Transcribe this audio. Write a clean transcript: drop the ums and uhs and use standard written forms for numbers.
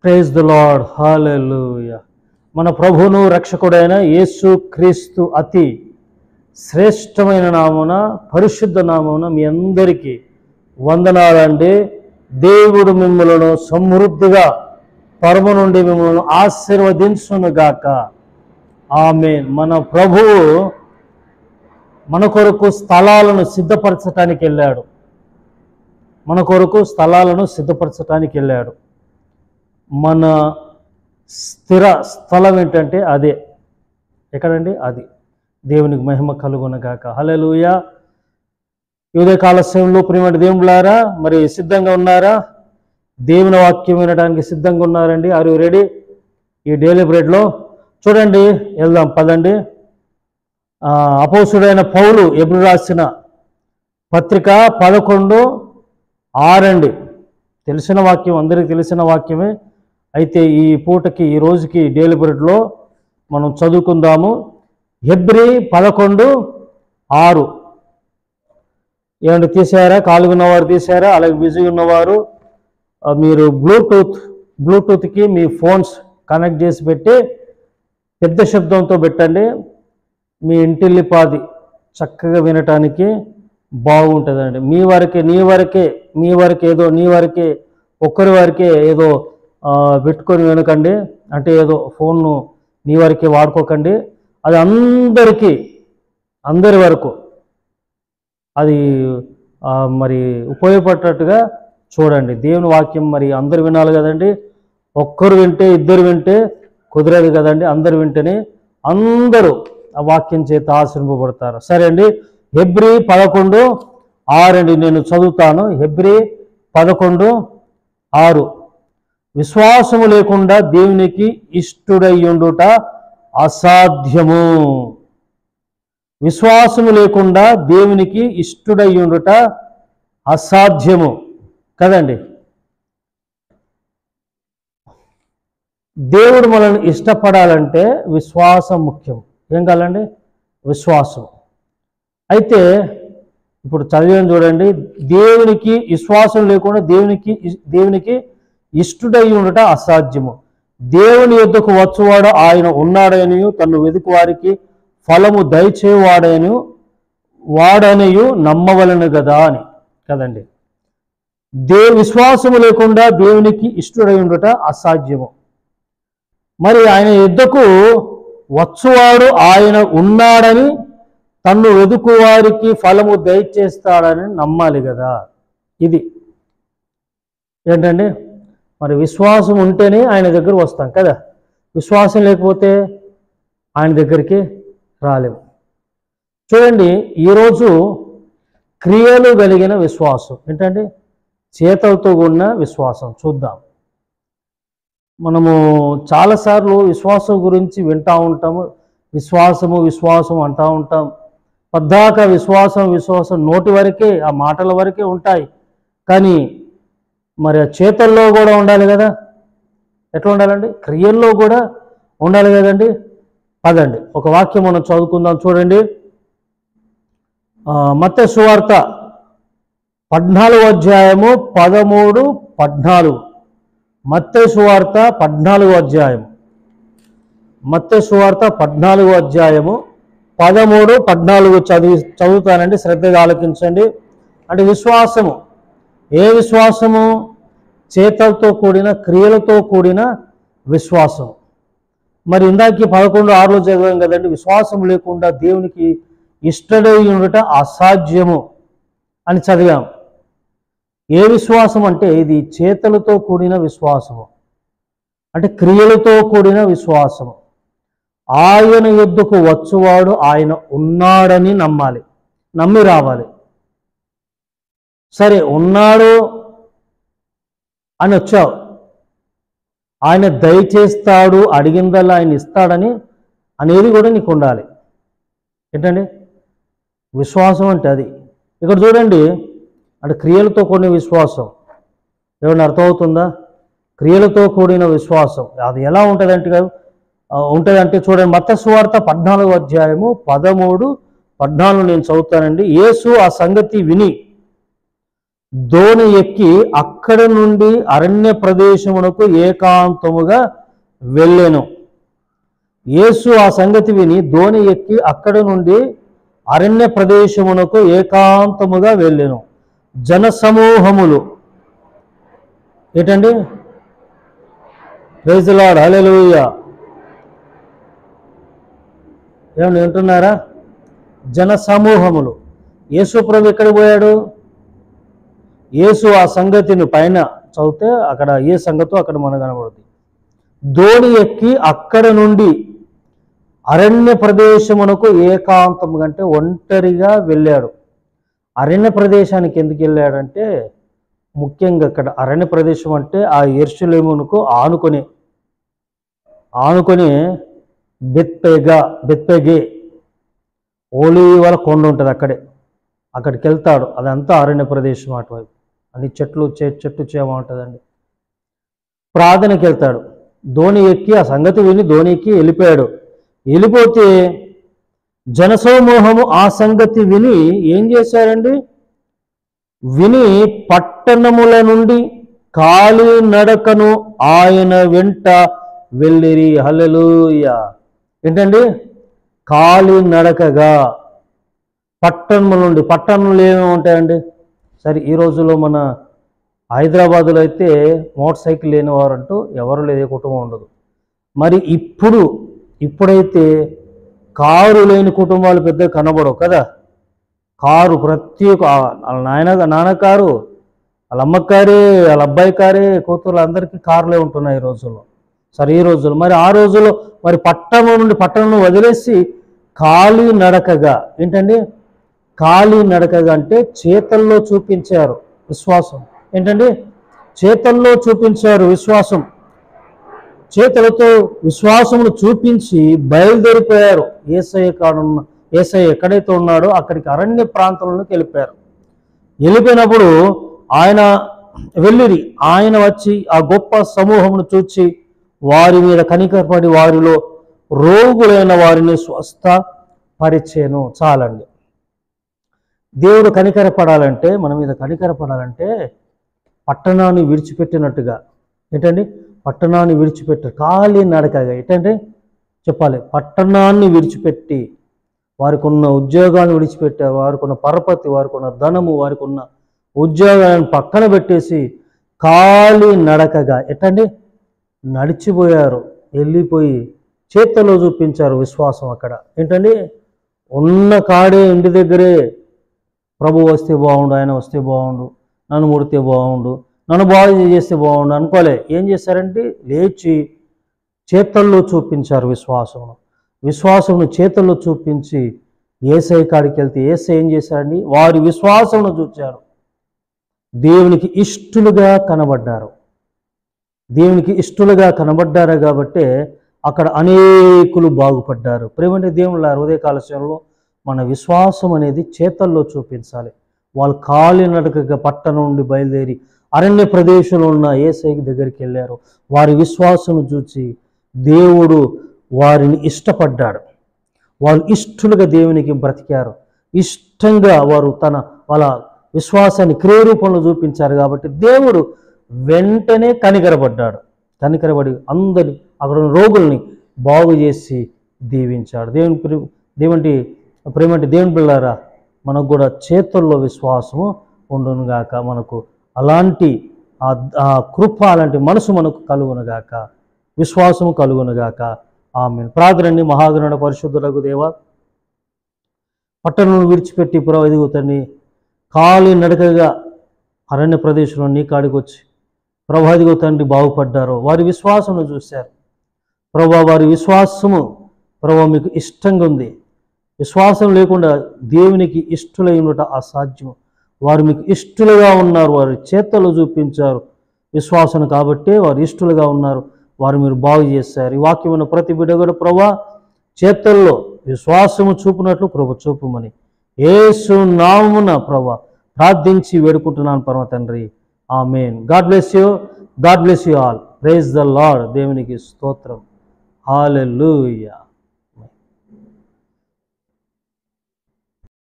Praise the lord, హల్లెలూయా. మన ప్రభువును రక్షకుడైన యేసు క్రీస్తు అతి శ్రేష్టమైన నామమున, పరిశుద్ధ నామమున మీ అందరికీ వందనాలండి. దేవుడు మిమ్మలను సమృద్ధిగా పరము నుండి మిమ్మల్ని ఆశీర్వదించునుగాక. ఆమేన్. మన ప్రభువు మన కొరకు స్థలాలను సిద్ధపరచటానికి వెళ్ళాడు. మన కొరకు స్థలాలను సిద్ధపరచటానికి వెళ్ళాడు. మన స్థిర స్థలం ఏంటంటే అదే. ఎక్కడండి? అది. దేవునికి మహిమ కలుగునగాక. హల్లెలూయా. ఈ ఉదయకాల సమయంలో ప్రియమైన దేవులారా, మరి సిద్ధంగా ఉన్నారా? దేవుని వాక్యం వినడానికి సిద్ధంగా ఉన్నారండి? Are you ready? ఈ డైలీ బ్రెడ్లో చూడండి, వెళ్దాం పదండి. అపోస్తుడైన పౌలు ఎబ్రీ రాసిన పత్రిక 11:6 తెలిసిన వాక్యం, అందరికీ తెలిసిన వాక్యమే. అయితే ఈ పూటకి, ఈ రోజుకి డైలీ బ్రెడ్లో మనం చదువుకుందాము. హెబ్రీ 11:6. ఏమంటే తీసారా? ఖాళీగా ఉన్నవారు తీసారా? అలాగే బిజీ ఉన్నవారు మీరు బ్లూటూత్కి మీ ఫోన్స్ కనెక్ట్ చేసి పెట్టి పెద్ద శబ్దంతో పెట్టండి. మీ ఇంటిల్లిపాది చక్కగా వినటానికి బాగుంటుందండి. మీ వరకే ఒక్కరి వరకే ఏదో పెట్టుకొని వినకండి. అంటే ఏదో ఫోన్ను నీ వరకే వాడుకోకండి. అది అందరి వరకు అది మరి ఉపయోగపడేటట్టుగా చూడండి. దేవుని వాక్యం మరి అందరు వినాలి కదండి. ఒక్కరు వింటే, ఇద్దరు వింటే కుదరదు కదండి. అందరు వింటేనే అందరూ ఆ వాక్యం చేత ఆశీర్వదింపబడతారు. సరే అండి. హెబ్రీ 11:6 నేను చదువుతాను. హెబ్రీ 11:6. విశ్వాసము లేకుండా దేవునికి ఇష్టుడయ్యుండుట అసాధ్యము. విశ్వాసము లేకుండా దేవునికి ఇష్టుడయ్యుండుట అసాధ్యము కదండి. దేవుడు మనల్ని ఇష్టపడాలంటే విశ్వాసం ముఖ్యం. ఏం కావాలండి? విశ్వాసం. అయితే ఇప్పుడు చదివాను చూడండి. దేవునికి విశ్వాసం లేకుండా దేవునికి ఇష్టుడై ఉండట అసాధ్యము. దేవుని యొద్దకు వచ్చువాడు ఆయన ఉన్నాడనియు, తను వెదుకు వారికి ఫలము దయచేవాడనియు నమ్మవలను కదా అని కదండి. విశ్వాసము లేకుండా దేవునికి ఇష్టుడై ఉండట అసాధ్యము. మరి ఆయన యొద్దకు వచ్చువాడు ఆయన ఉన్నాడని, తన్ను వెదుకు వారికి ఫలము దయచేస్తాడని నమ్మాలి కదా. ఇది ఏంటండి? మరి విశ్వాసం ఉంటేనే ఆయన దగ్గర వస్తాం కదా. విశ్వాసం లేకపోతే ఆయన దగ్గరికి రాలేము. చూడండి, ఈరోజు క్రియలు కలిగిన విశ్వాసం ఏంటంటే చేతలతో కూడిన విశ్వాసం చూద్దాం. మనము చాలాసార్లు విశ్వాసం గురించి వింటూ ఉంటాము. విశ్వాసం అంటూ ఉంటాం. పద్దాక విశ్వాసం నోటి వరకే, ఆ మాటల వరకే ఉంటాయి. కానీ మరి ఆ చేతల్లో కూడా ఉండాలి కదా. ఎట్లా ఉండాలండి? క్రియల్లో కూడా ఉండాలి కదండి. పదండి, ఒక వాక్యం మనం చదువుకుందాం. చూడండి, మత్తయి సువార్త 14:13-14. మత్తయి సువార్త 14 13-14 చదువుతానండి. శ్రద్ధగా ఆలకించండి. అంటే విశ్వాసము, ఏ విశ్వాసము? చేతలతో కూడిన, క్రియలతో కూడిన విశ్వాసం. మరి ఇందాక 11:6 చదివాం కదండి. విశ్వాసం లేకుండా దేవునికి ఇష్టడై ఉండట అసాధ్యము అని చదివాం. ఏ విశ్వాసం అంటే ఇది చేతలతో కూడిన విశ్వాసము, అంటే క్రియలతో కూడిన విశ్వాసము. ఆయన యొద్దకు వచ్చువాడు ఆయన ఉన్నాడని నమ్మాలి, నమ్మి రావాలి. సరే, ఉన్నాడు అని వచ్చావు, ఆయన దయచేస్తాడు, అడిగిందల్లా ఆయన ఇస్తాడని అనేది కూడా నీకు ఉండాలి. ఏంటండి విశ్వాసం అంటే? అది ఇక్కడ చూడండి. అంటే క్రియలతో కూడిన విశ్వాసం. ఏమన్నా అర్థమవుతుందా? క్రియలతో కూడిన విశ్వాసం అది ఎలా ఉంటుందంటే చూడండి, మత్తయి సువార్త 14:13-14 నేను చదువుతానండి. యేసు ఆ సంగతి విని దోణి ఎక్కి అక్కడ నుండి అరణ్య ప్రదేశమునకు ఏకాంతముగా వెళ్ళెను. యేసు ఆ సంగతి విని దోణి ఎక్కి అక్కడ నుండి అరణ్య ప్రదేశమునకు ఏకాంతముగా వెళ్ళెను. జనసమూహములు ఏంటండి? ప్రైజ్ ది లార్డ్, హల్లెలూయా. ఏమన్నా వింటున్నారా? జనసమూహములు. యేసు ప్రభు ఎక్కడ పోయాడు? యేసు ఆ సంగతిని పైన చదివితే అక్కడ ఏ సంగతో అక్కడ మనకు కనబడుతుంది. దోణి ఎక్కి అక్కడ నుండి అరణ్య ప్రదేశమునకు ఏకాంతము అంటే ఒంటరిగా వెళ్ళాడు. అరణ్య ప్రదేశానికి ఎందుకు వెళ్ళాడంటే, ముఖ్యంగా అక్కడ అరణ్య ప్రదేశం అంటే ఆ యెరూషలేమునకు ఆనుకొని బెత్పెగే ఓలీవల కొండ ఉంటుంది, అక్కడికి వెళ్తాడు. అదంతా అరణ్య ప్రదేశం. అటువైపు అన్ని చెట్టు చేమ ఉంటుందండి. ప్రార్థనకి వెళ్తాడు. దోణి ఎక్కి ఆ సంగతి విని దోణి ఎక్కి వెళ్ళిపోతే జనసమూహము ఆ సంగతి విని ఏం చేశారండి? విని పట్టణముల నుండి కాలి నడకను ఆయన వెంట వెళ్ళిరి. హల్లెలూయా. ఏంటండి? కాలి నడకగా పట్టణముల నుండి. పట్టణంలో ఏమేమి ఉంటాయండి? సరే, ఈ రోజుల్లో మన హైదరాబాదులో అయితే మోటార్ సైకిల్ లేనివారు అంటూ ఎవరు లేదే కుటుంబం ఉండదు. మరి ఇప్పుడైతే కారు లేని కుటుంబాలు పెద్దగా కనబడవు కదా. కారు ప్రతి ఒక్క వాళ్ళ నాన్న కారు, వాళ్ళ అమ్మ కారే, వాళ్ళ అబ్బాయి కారే, కూతురు అందరికీ కార్లే ఉంటున్నాయి ఈ రోజుల్లో. సరే, ఈ రోజుల్లో మరి ఆ రోజుల్లో మరి పట్టణం వదిలేసి ఖాళీ నడకగా. ఏంటండి ఖాళీ నడకగా? అంటే చేతల్లో చూపించారు విశ్వాసం. ఏంటండి? చేతల్లో చూపించారు విశ్వాసం. చేతులతో విశ్వాసమును చూపించి బయలుదేరిపోయారు. యేసయ్య ఎక్కడైతే ఉన్నాడో అక్కడికి అరణ్య ప్రాంతంలోకి వెళ్ళిపోయినప్పుడు ఆయన వచ్చి ఆ గొప్ప సమూహమును చూచి వారి మీద కనికరపడి వారిలో రోగులైన వారిని స్వస్థపరిచెను. చాలండి. దేవుడు కనికరపడాలంటే, మన మీద కనికరపడాలంటే పట్టణాన్ని విడిచిపెట్టినట్టుగా. ఏంటండి? పట్టణాన్ని విడిచిపెట్టారు. ఖాళీ నడకగా. ఏంటంటే చెప్పాలి, పట్టణాన్ని విడిచిపెట్టి వారికి ఉన్న ఉద్యోగాన్ని విడిచిపెట్టారు. వారికి ఉన్న పరపతి, వారికి ఉన్న ధనము, వారికి ఉన్న ఉద్యోగాలను పక్కన పెట్టేసి ఖాళీ నడకగా ఏంటండి నడిచిపోయారు. వెళ్ళిపోయి చేతుల్లో చూపించారు విశ్వాసం. అక్కడ ఏంటండి ఉన్న కాడే ఇంటి దగ్గరే ప్రభు వస్తే బాగుండు, ఆయన వస్తే బాగుండు, నన్ను ముడితే బాగుండు, నన్ను బాగు చేస్తే బాగుండు అనుకోలే. ఏం చేశారంటే లేచి చేతుల్లో చూపించారు విశ్వాసమును చేతుల్లో చూపించి యేసయ్య కాడికి వెళ్తే యేసయ్య ఏం చేశారండి? వారి విశ్వాసమును చూచారు. దేవునికి ఇష్టలుగా కనబడ్డారు కాబట్టి అక్కడ అనేకులు బాగుపడ్డారు. ప్రేమంటే దేవుళ్ళ ఉదయకాల సమయంలో మన విశ్వాసం అనేది చేతల్లో చూపించాలి. వాళ్ళు ఖాళీ నడకగా పట్టణం నుండి బయలుదేరి అరణ్య ప్రదేశంలో ఉన్న యేసయ్య దగ్గరికి వెళ్ళారు. వారి విశ్వాసం చూచి దేవుడు వారిని ఇష్టపడ్డాడు. వాళ్ళు ఇష్టలుగా దేవునికి బ్రతికారు. ఇష్టంగా వారు వాళ్ళ విశ్వాసాన్ని క్రియరూపంలో చూపించారు కాబట్టి దేవుడు వెంటనే కనికరపడి అందరినీ అక్కడ రోగుల్ని బాగు చేసి దీవించాడు. దేవుని పిల్లారా, మనకు కూడా చేతుల్లో విశ్వాసము ఉండునుగాక. మనకు అలాంటి ఆ కృప, అలాంటి మనసు మనకు కలుగునుగాక, విశ్వాసము కలుగునుగాక. ఆమేన్. ప్రార్థనండి. మహాగణుడ పరిశుద్ధులకు దేవా, పట్టణం విడిచిపెట్టి ఎదుగుతండి ఖాళీ నడకగా అరణ్య ప్రదేశంలో నీ కాడికి వచ్చి ప్రభు ఎదుగు తండ్రి బాగుపడ్డారు. వారి విశ్వాసమును చూశారు ప్రభు. వారి విశ్వాసము ప్రభు మీకు ఇష్టంగా ఉంది. విశ్వాసం లేకుండా దేవునికి ఇష్టలై ఉండటం అసాధ్యం. వారు మీకు ఇష్టలుగా ఉన్నారు. వారి చేతలు చూపించారు విశ్వాసం కాబట్టి వారు ఇష్టలుగా ఉన్నారు. వారు మీరు బాగు చేశారు. ఈ వాక్యమైన ప్రతి బిడ్డ కూడా ప్రభా చేతల్లో విశ్వాసము చూపినట్లు ప్రభు చూపుమని యేసు నామమున ప్రభా ప్రార్థించి వేడుకుంటున్నాను పరమ తండ్రి. Amen. God bless you all. Praise the lord. దేవునికి స్తోత్రం. హల్లెలూయా.